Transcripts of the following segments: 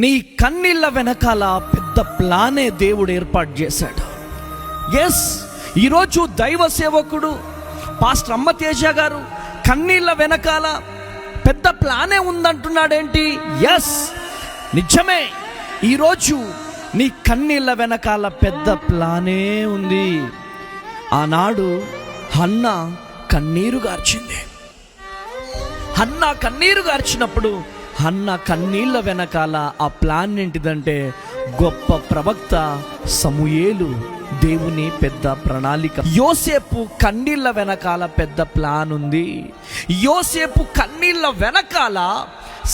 నీ కన్నీళ్ళ వెనకాల పెద్ద ప్లానే దేవుడు ఏర్పాటు చేశాడు. ఎస్, ఈరోజు దైవ సేవకుడు పాస్టర్ అమ్మతేజ గారు కన్నీళ్ళ వెనకాల పెద్ద ప్లానే ఉందంటున్నాడేంటి? ఎస్, నిజమే. ఈరోజు నీ కన్నీళ్ళ వెనకాల పెద్ద ప్లానే ఉంది. ఆనాడు హన్నా కన్నీరు గార్చింది. హన్నా కన్నీరు గార్చినప్పుడు హన్నా కన్నీళ్ళ వెనకాల ఆ ప్లాన్ ఏంటిదంటే, గొప్ప ప్రవక్త సమూయేలు దేవుని పెద్ద ప్రణాళిక. యోసేపు కన్నీళ్ళ వెనకాల పెద్ద ప్లాన్ ఉంది. యోసేపు కన్నీళ్ళ వెనకాల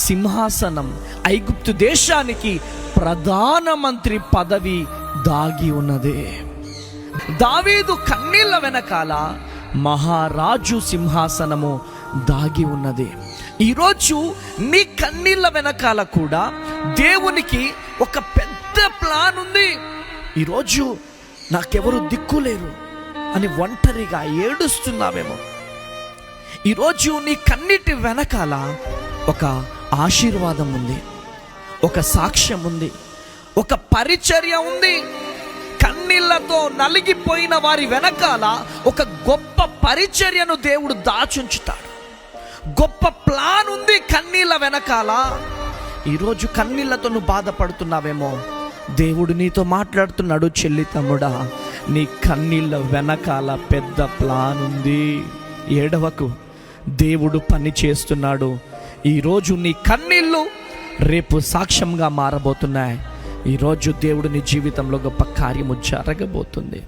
సింహాసనం, ఐగుప్తు దేశానికి ప్రధానమంత్రి పదవి దాగి ఉన్నదే. దావీదు కన్నీళ్ళ వెనకాల మహారాజు సింహాసనము దాగి ఉన్నది. ఈరోజు నీ కన్నీళ్ళ వెనకాల కూడా దేవునికి ఒక పెద్ద ప్లాన్ ఉంది. ఈరోజు నాకెవరు దిక్కులేరు అని ఒంటరిగా ఏడుస్తున్నావేమో. ఈరోజు నీ కన్నీటి వెనకాల ఒక ఆశీర్వాదం ఉంది, ఒక సాక్ష్యం ఉంది, ఒక పరిచర్య ఉంది. కన్నీళ్లతో నలిగిపోయిన వారి వెనకాల ఒక గొప్ప పరిచర్యను దేవుడు దాచుంచుతాడు. గొప్ప ప్లాన్ ఉంది కన్నీళ్ళ వెనకాల. ఈరోజు కన్నీళ్లతో నువ్వు బాధపడుతున్నావేమో. దేవుడు నీతో మాట్లాడుతున్నాడు, చెల్లి తమ్ముడా, నీ కన్నీళ్ళ వెనకాల పెద్ద ప్లాన్ ఉంది. ఏడవకు, దేవుడు పని చేస్తున్నాడు. ఈరోజు నీ కన్నీళ్ళు రేపు సాక్ష్యంగా మారబోతున్నాయి. ఈరోజు దేవుడు నీ జీవితంలో గొప్ప కార్యము జరగబోతుంది.